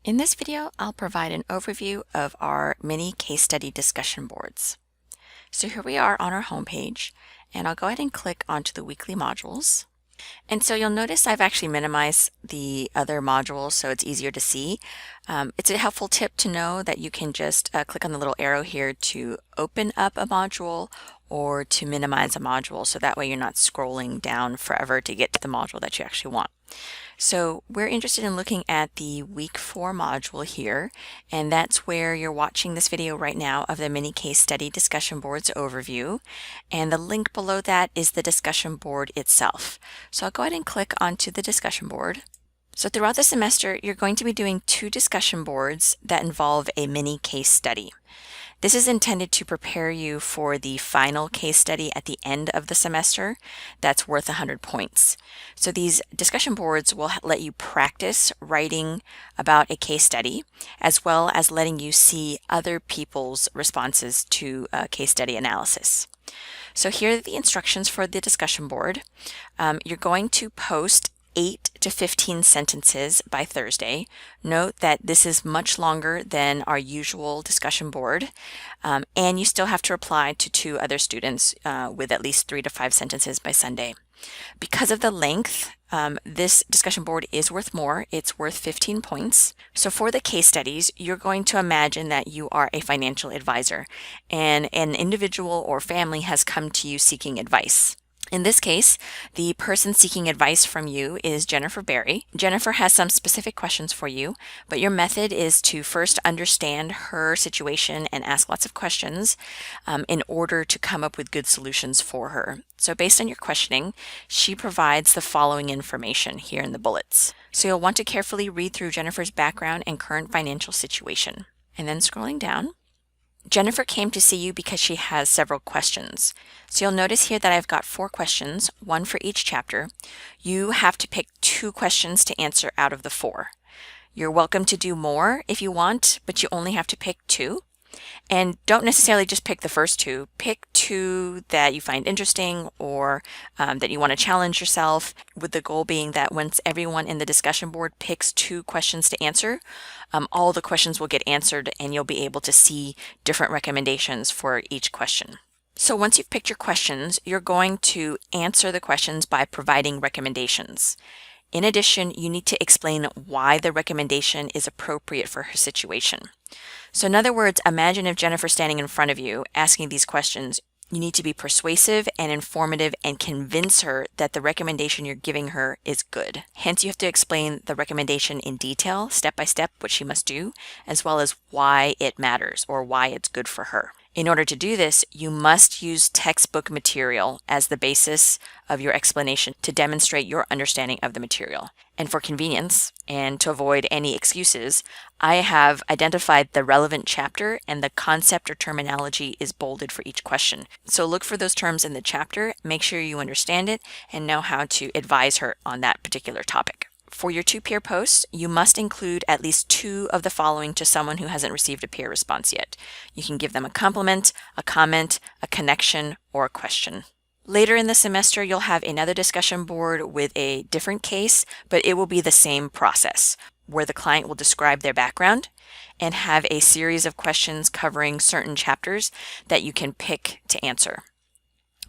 In this video, I'll provide an overview of our mini case study discussion boards. So here we are on our homepage, and I'll go ahead and click onto the weekly modules. And so you'll notice I've actually minimized the other modules so it's easier to see. It's a helpful tip to know that you can just click on the little arrow here to open up a module or to minimize a module, so that way you're not scrolling down forever to get to the module that you actually want. So we're interested in looking at the week 4 module here, and that's where you're watching this video right now of the mini case study discussion boards overview. And the link below that is the discussion board itself. So I'll go ahead and click onto the discussion board. So throughout the semester, you're going to be doing 2 discussion boards that involve a mini case study. This is intended to prepare you for the final case study at the end of the semester that's worth 100 points. So these discussion boards will let you practice writing about a case study, as well as letting you see other people's responses to a case study analysis. So here are the instructions for the discussion board. You're going to post 8 to 15 sentences by Thursday. Note that this is much longer than our usual discussion board, and you still have to reply to 2 other students with at least 3 to 5 sentences by Sunday. Because of the length, this discussion board is worth more. It's worth 15 points. So for the case studies, you're going to imagine that you are a financial advisor and an individual or family has come to you seeking advice. In this case, the person seeking advice from you is Jennifer Berry. Jennifer has some specific questions for you, but your method is to first understand her situation and ask lots of questions in order to come up with good solutions for her. So based on your questioning, she provides the following information here in the bullets. So you'll want to carefully read through Jennifer's background and current financial situation. And then scrolling down, Jennifer came to see you because she has several questions. So you'll notice here that I've got 4 questions, 1 for each chapter. You have to pick 2 questions to answer out of the 4. You're welcome to do more if you want, but you only have to pick 2. And don't necessarily just pick the first 2. Pick 2 that you find interesting or that you want to challenge yourself, with the goal being that once everyone in the discussion board picks 2 questions to answer, all the questions will get answered and you'll be able to see different recommendations for each question. So once you've picked your questions, you're going to answer the questions by providing recommendations. In addition, you need to explain why the recommendation is appropriate for her situation. So in other words, imagine if Jennifer's standing in front of you asking these questions. You need to be persuasive and informative and convince her that the recommendation you're giving her is good. Hence, you have to explain the recommendation in detail, step by step, what she must do, as well as why it matters or why it's good for her. In order to do this, you must use textbook material as the basis of your explanation to demonstrate your understanding of the material. And for convenience, and to avoid any excuses, I have identified the relevant chapter and the concept or terminology is bolded for each question. So look for those terms in the chapter, make sure you understand it, and know how to advise her on that particular topic. For your 2 peer posts, you must include at least 2 of the following to someone who hasn't received a peer response yet. You can give them a compliment, a comment, a connection, or a question. Later in the semester, you'll have another discussion board with a different case, but it will be the same process, where the client will describe their background and have a series of questions covering certain chapters that you can pick to answer.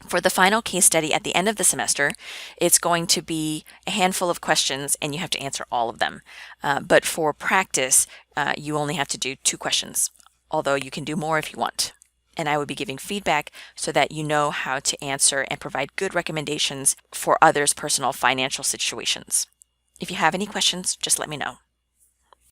For the final case study at the end of the semester, it's going to be a handful of questions and you have to answer all of them. But for practice, you only have to do 2 questions, although you can do more if you want. And I would be giving feedback so that you know how to answer and provide good recommendations for others' personal financial situations. If you have any questions, just let me know.